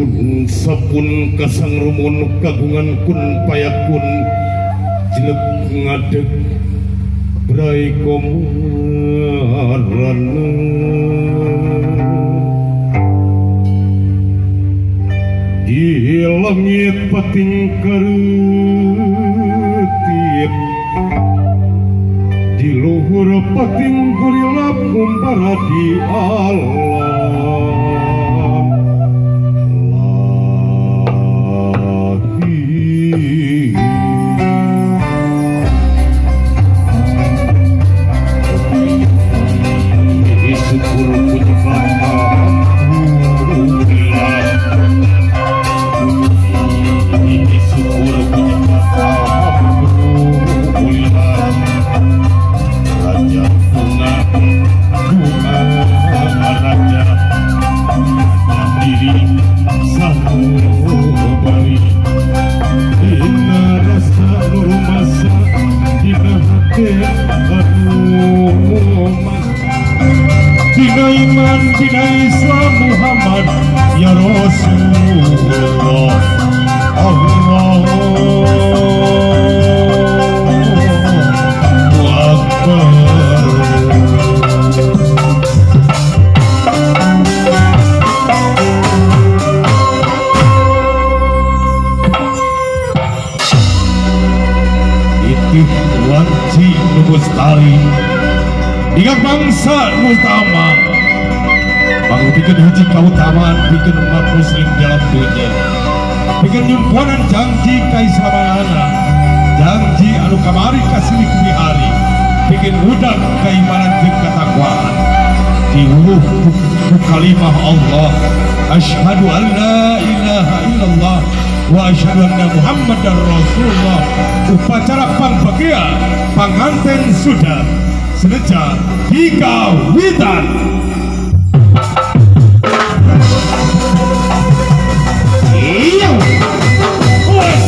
Nuhun sapun kasang rumun kagungan kun payakun jelek ngadeg brai komaran di langit pating karetip di luhur pating gurilap kumpara di alam Bina iman, bina Islam Muhammad ya Rasulullah Allahu Akbar. Itih wanci nubustari Ingat bangsa utama Bang bikin haji keutamaan bikin umat muslim dalam dunia bikin nyumponan janji kaislamanana janji anu kamari kasih kumi hari bikin udang keimanan jeung katakwaan diuruh ku kalimah Allah asyhadu an la ilaha illallah wa asyhadu anna muhammadar rasulullah. Upacara pangbagia panganten sudah seneca digawitan. Iya. Wes.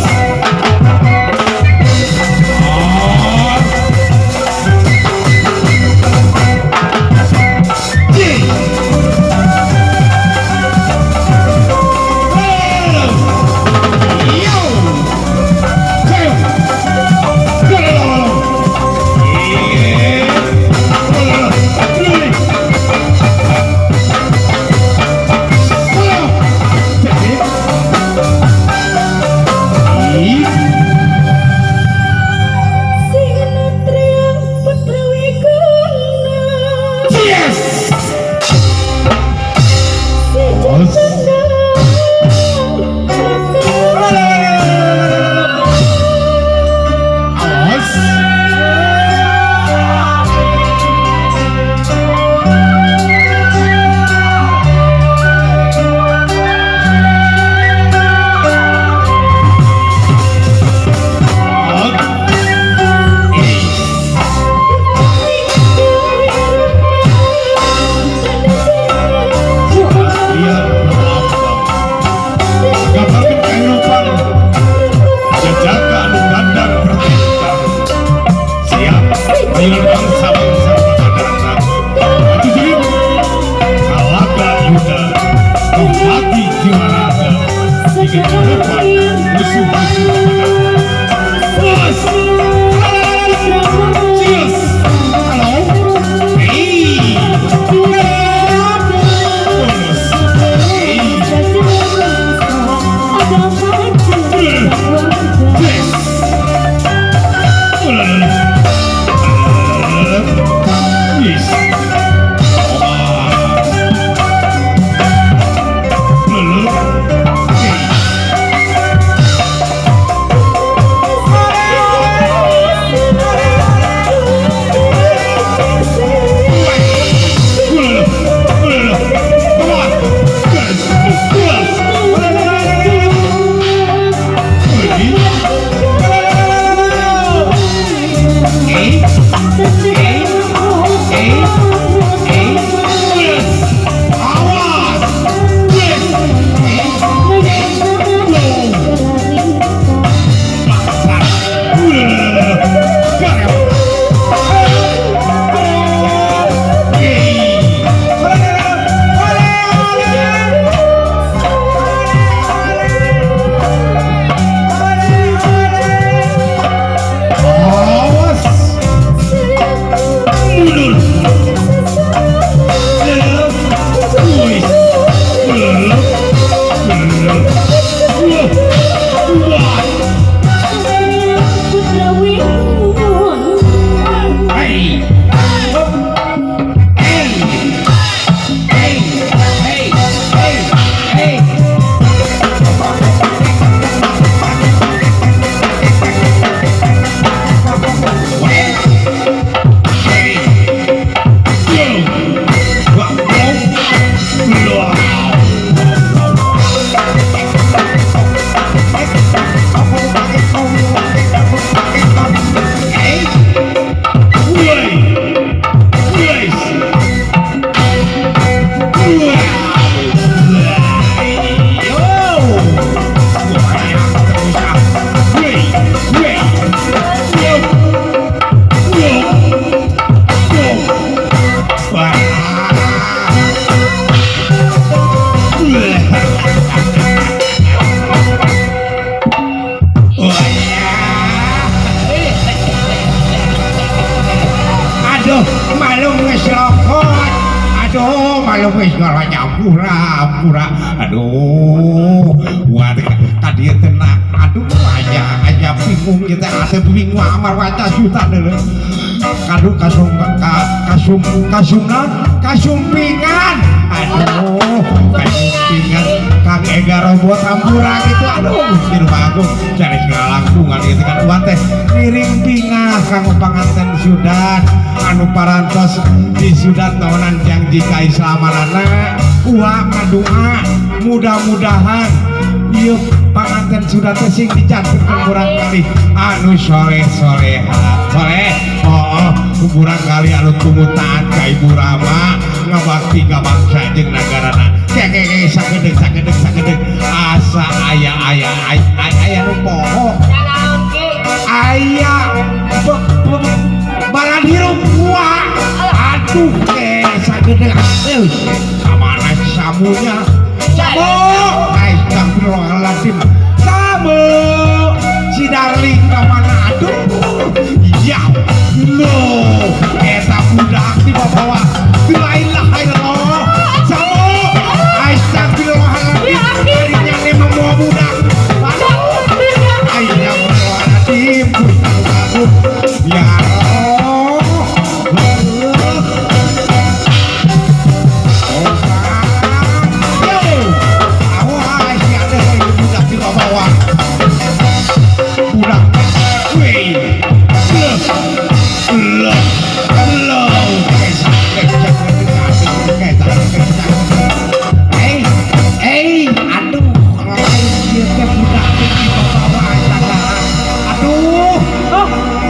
wis karo nyampura. Aduh, wah tadi tenak. Aduh, aja bingung kita ate bingung amar waca juta dulu. Kadu kasumpingan. Aduh, kasumpingan Kang Ega robot hampura gitu. Aduh, di rumah aku cari segala langkungan gitu kan uang teh ngiring bingah kang panganten Sudan anu parantos di Sudan tahunan janji kaislamanana uang ngadua mudah-mudahan yuk panganten Sudan teh sing dicantumkan kurang kali anu soleh kurang kali anu tumutaan ka Ibu Rama ngabakti ka bangsa jeung nagarana keke sagedeg asa aya nu poho aya balan hirup gua aduh sagedeg kamana samunya samu astagfirullahaladzim samu si Darling kamana aduh ya no eta budak di bawah la ilaha illallah samu astagfirullahaladzim dirinya memang mau budak astagfirullahaladzim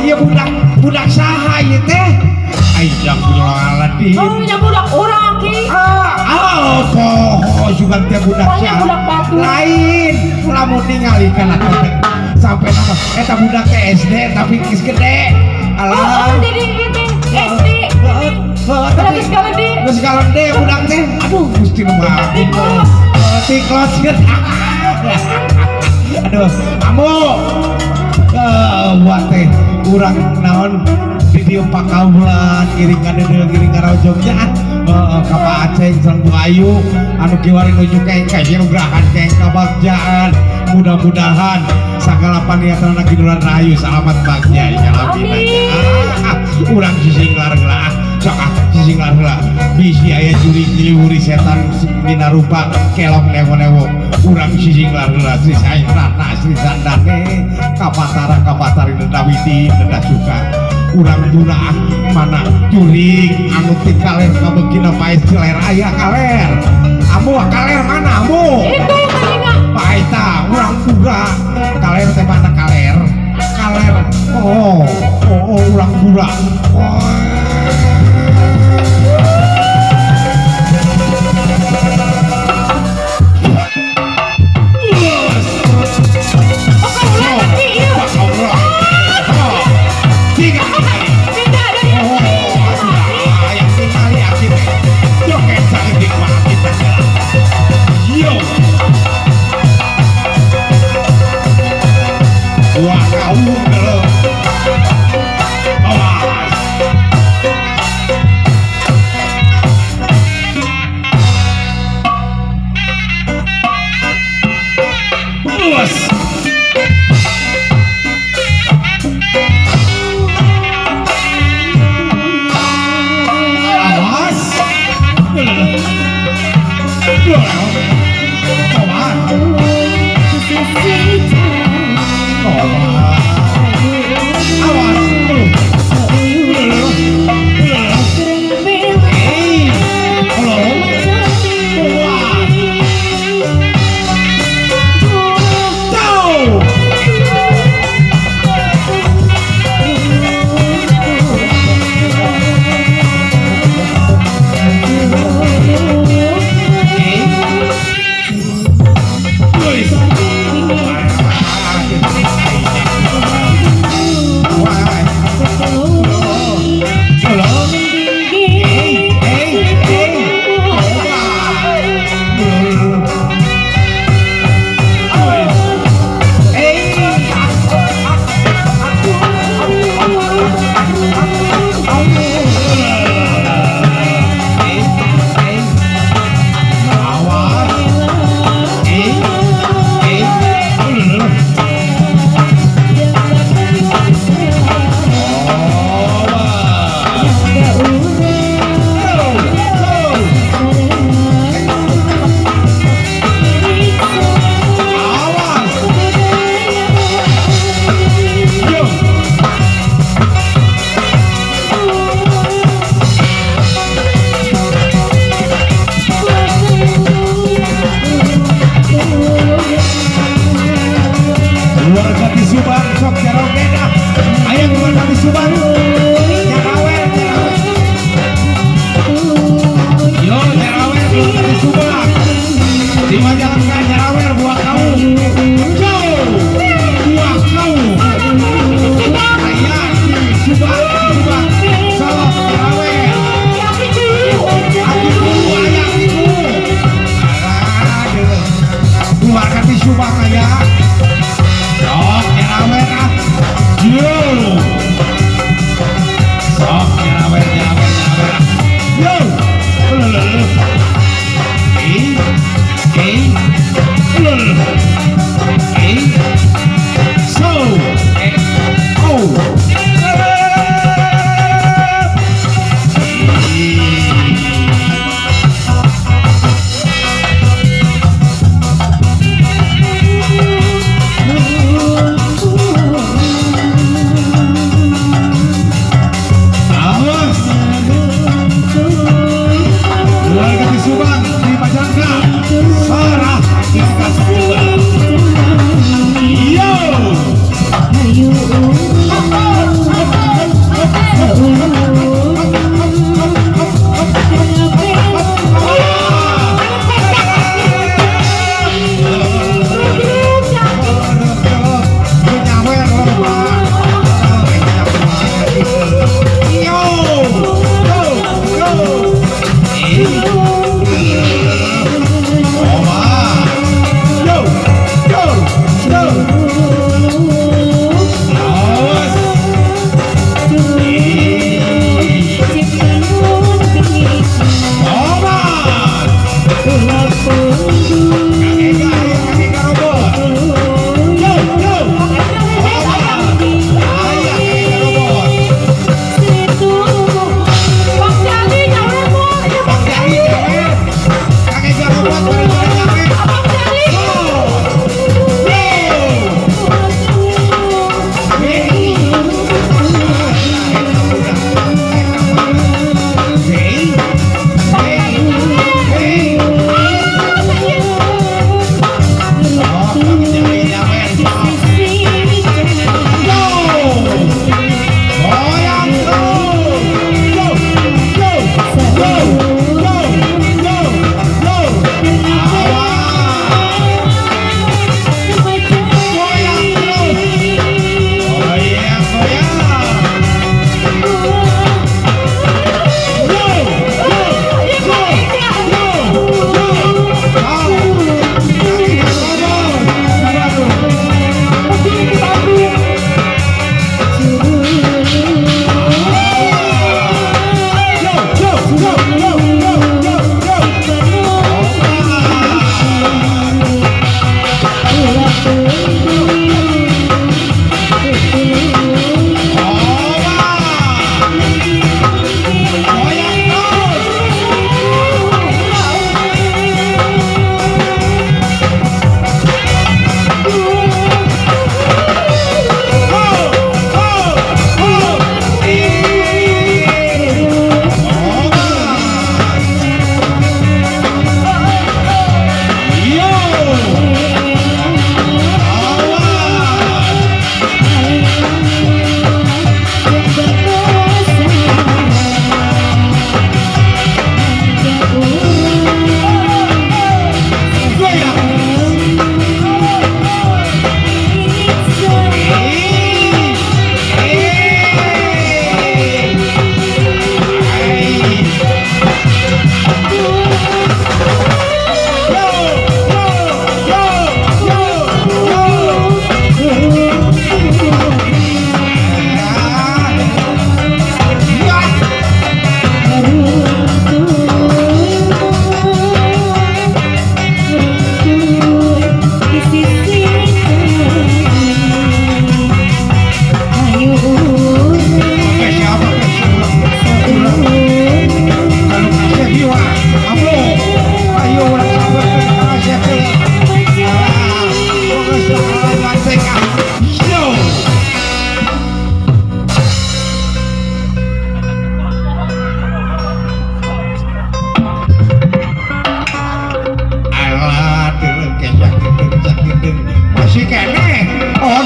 ya budak saha ieu teh astagfirullahaladzim oh nya budak urang ki poho juga teh budak saha budak batu lain lamun ningali kana teh sampai nama eta budak teh SD tapi geus gede alah jadi gitu SD tapi sekali di geus galede budak teh aduh gusti mah tiklot aduh kamu buat teh kurang naon video pakaulan iring ngarojongnya kapa Aceh sareng Bu Ayu anu kiwari nuju kengkeng nugrahan keng kabagjaan mudah-mudahan sagala paniatan anak Kiduran Rahayu selamat bagja nyalapina urang sisinglar heula sok sisinglar heula bisi aya jurig nyliwuri setan dina rupa kelong newo-newo urang sisinglar heula Sri Sairana Sri Sandane kapatari Dawiti Neda Suka urang budak mana jurig anu ti kaler kabegina paes ciler aya kaler amu kaler mana amu itu yang paeta urang budak kaler teh mana kaler oh urang budak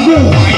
Yo.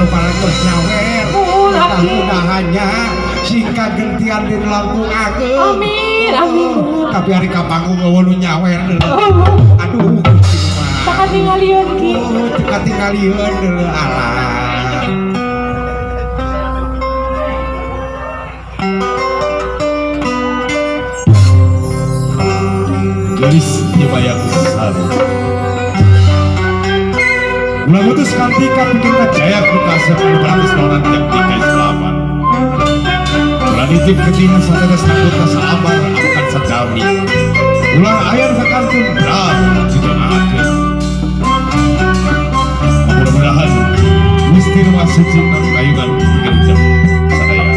parantos nyawer mudah-mudahannya si kagentian di langkung aku. Amin, amin. Tapi hari kapanggung nu nyawer deuleu. Oh, Aduh, Gusti mah. tak tinggalian ki. Teka tinggalian deuleu alah. Gelis nyebayang saru. Ulah mutus kantika bikin kajaya kekasih beratus lawan yang tiga selamat. Ulah nitip ketima satetes takut sabar akan sedami. Ulah ayar sakantun berat juga akan. Mudah-mudahan Gusti Rama Suci dan kayungan genjang sadaya.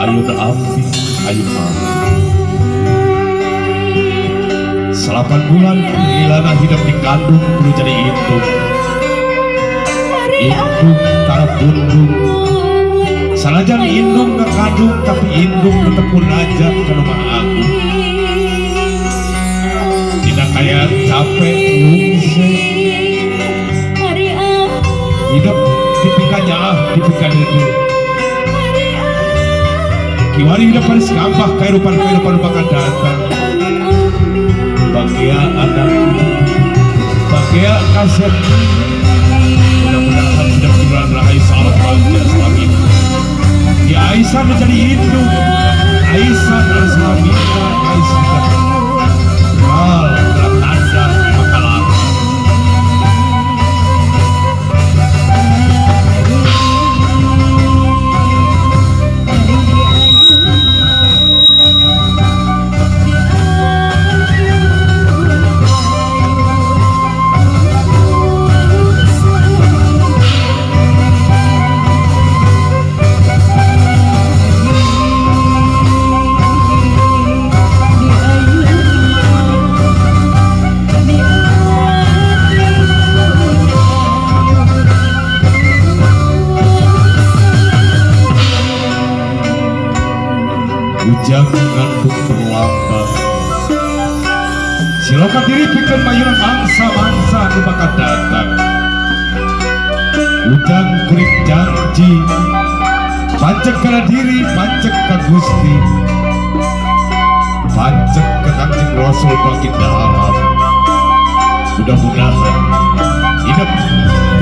Ayo ambi, ayo ambi. 8 bulan Ilana hidup di kandung kudu jadi indung. Indung kara bundung. Sanajan indung ke kandung tapi indung tetep pun aja ke rumah aku. Tidak kayak capek lungse. Hidup dipikanya dipikanya itu. Kiwari hidup paris gampang kehidupan bakal datang. Bagia anakku, bagia kasih. Mudah-mudahan hidup di bulan rahai salat bahagia selama ini. Ya Aisyah menjadi induk, Aisyah dan suaminya Aisyah. Hal dalam tanda makalah. Ujang ngantuk terlambat. Silokan diri bikin mayuran mangsa-mangsa anu bakal datang. Ujang kurik janji, pancek kana diri, pancek ka Gusti, pancek ka Kanjeng Rasul baginda alam. Mudah-mudahan hidup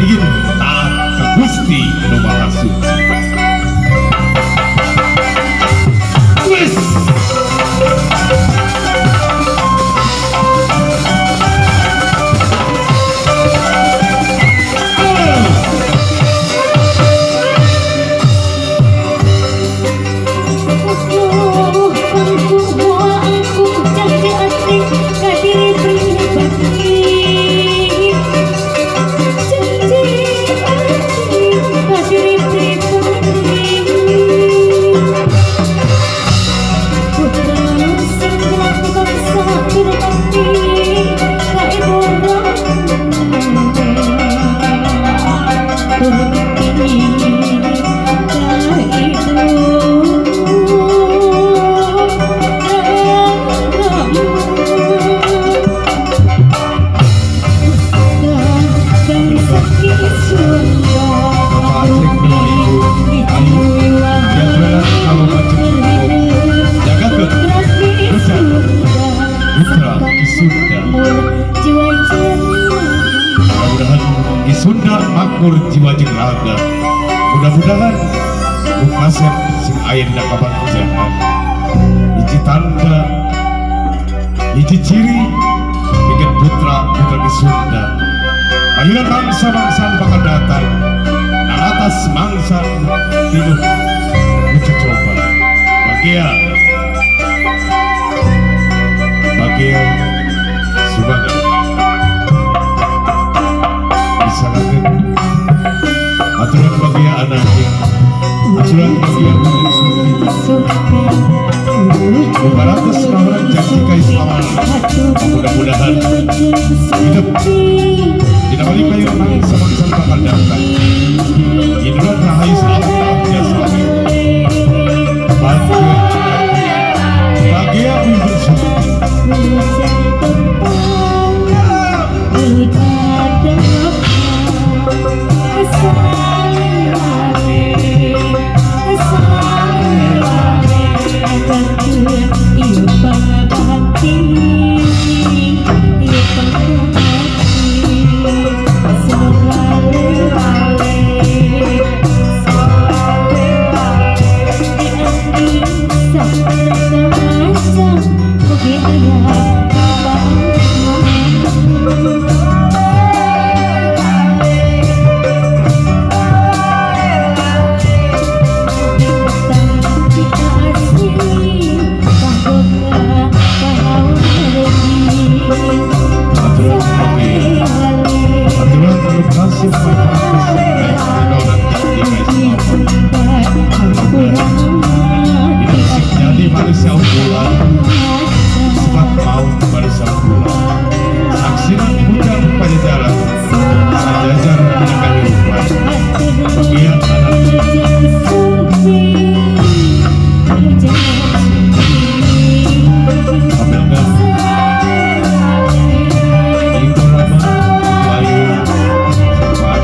dingin taat ka Gusti anu Maha Suci. Sunda makmur jiwa jeung raga. Mudah-mudahan mukasep sing aya dina kabangsahan. Hiji tanda, hiji ciri bikin putra di Sunda. Payunan bangsa-bangsa bakal datang. Nah atas mangsa hidup uji coba. Bagia sebagai sangatnya aturan bagia anaknya, aturan bagia anak suci. Baratus orang janji keislaman. Mudah-mudahan hidup dinamai kayu bangsa-bangsa bakal datang. Inilah rahayu selamat bahagia selama ini. bahagia bersyukur. Jadi manusia bulan sempat mau manusia bulan saksikan hujan pada jalan sajajar punya kehidupan bagian anak apakah ibu lama bayu sempat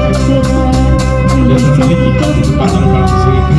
dia terlebih di tempat orang sendiri.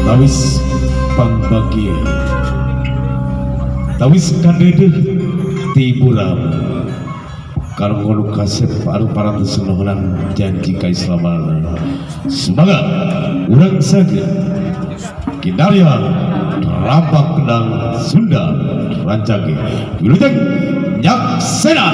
Tawis pangbagia tawis kandede tiburam kalau ngono kasep paru para senuhunan janji kaislaman semoga urang saja kinarya rampak kedang Sunda rancage wilujeng nyaksena.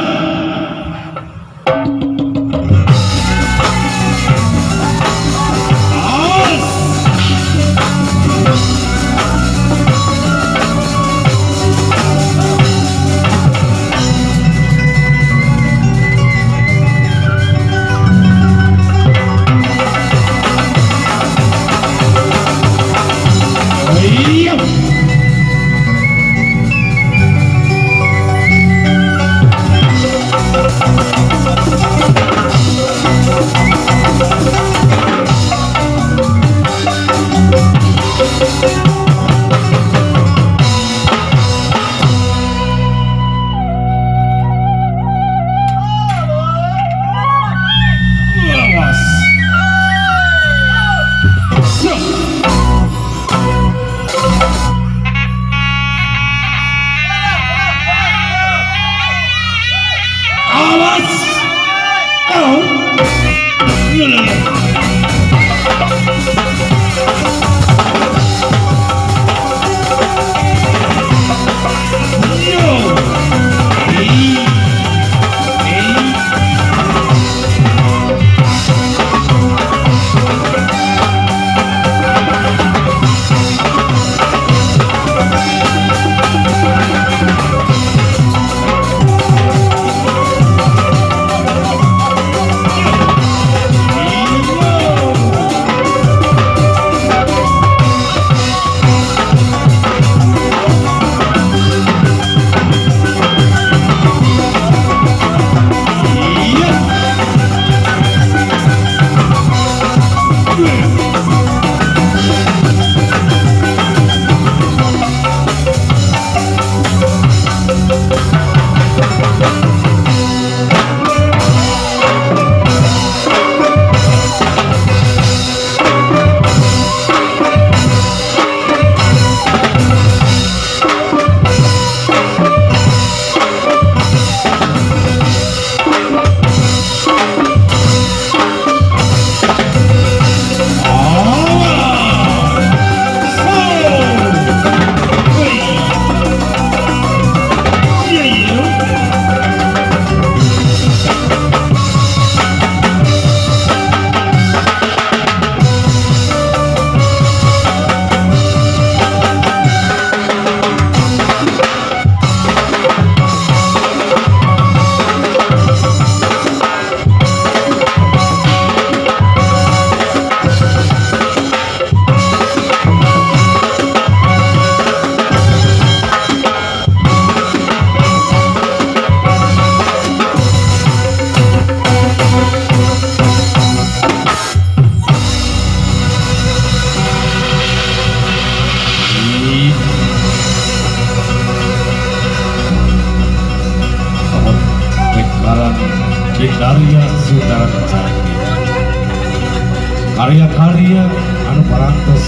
karya-karya anu parantos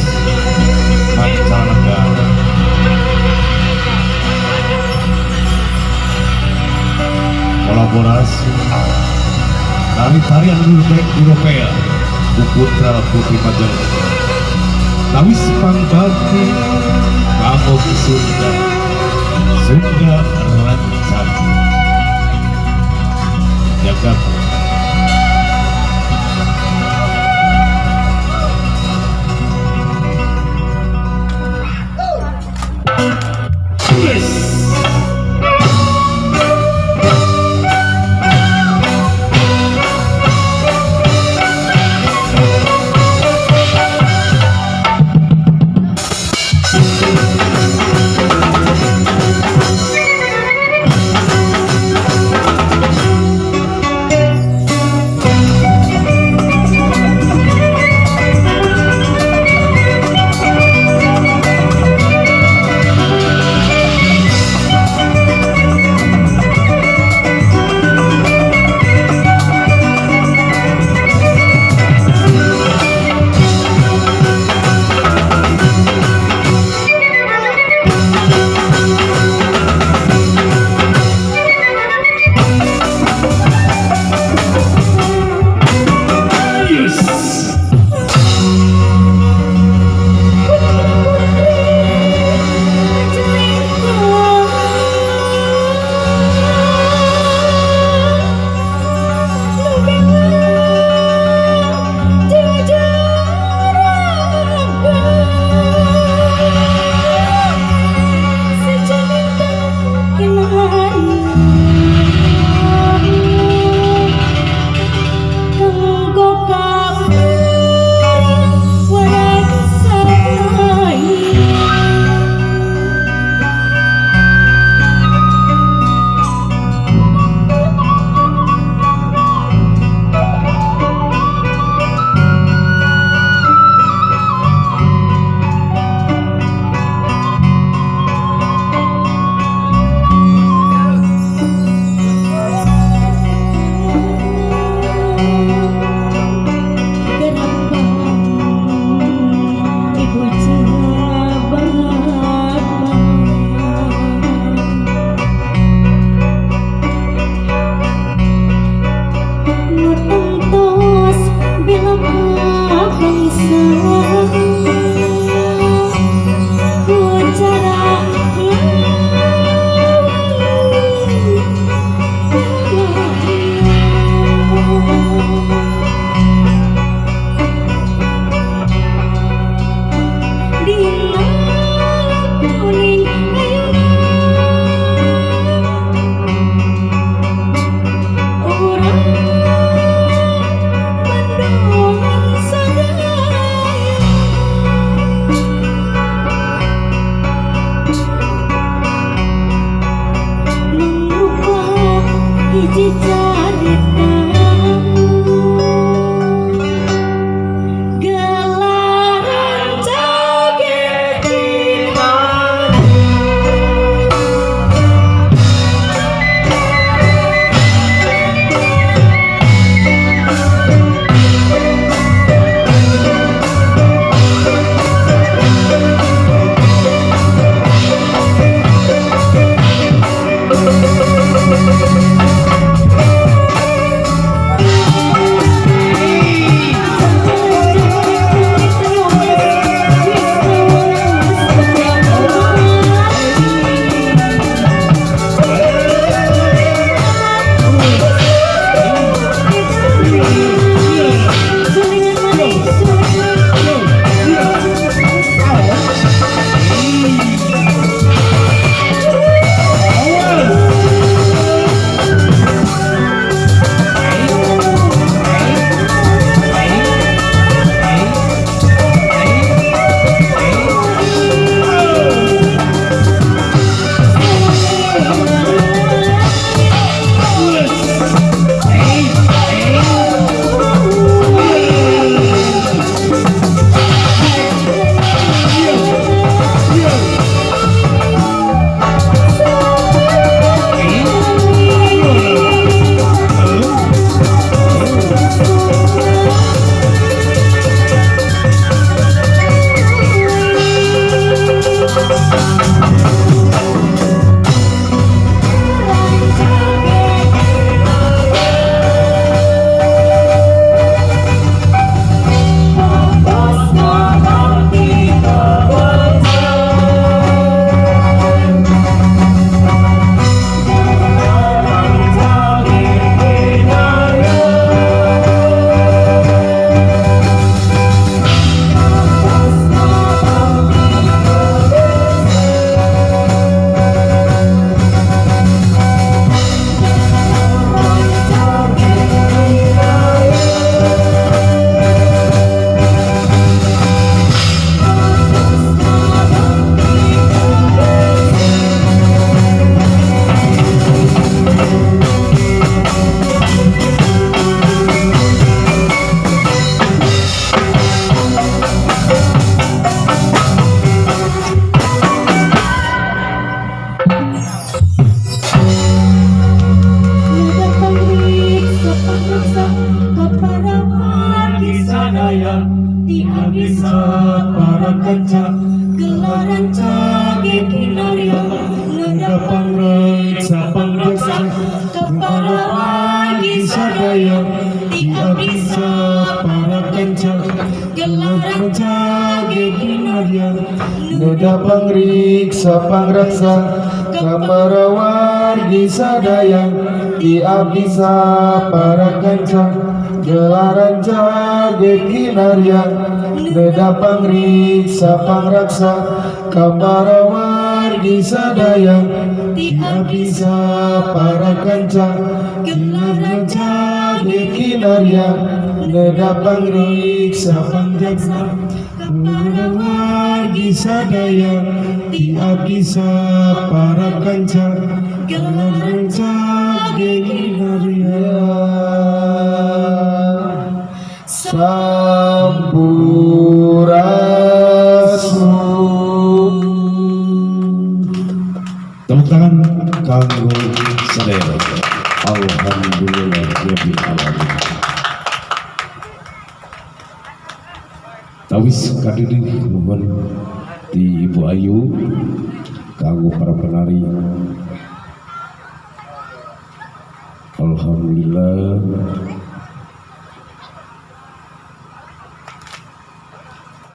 mancanegara. Kolaborasi dari tarian Eropa Putra Putri Majalengka Tawis Pangbakti Kamu Sunda Sunda Rancang Jagat gelaran cage kinarya nada pangreksa pangreksa kepada lagi sadaya tiap bisa para kenca gelaran cage kinarya Nada pangriksa pangraksa kamarawargi sadaya di abisa para kanca gelaran jage kinarya Nada pangriksa pangraksa kamarawargi sadaya di abisa para kanca gelaran jage kinarya Nada pangriksa pangraksa wargi sadaya tiap bisa para kanca gelaran jage kinarya sampurasun. Tepuk tangan kanggo sadaya. Alhamdulillah rabbil alamin. Tawis kadidi nuhun di Ibu Ayu kanggo para penari. Alhamdulillah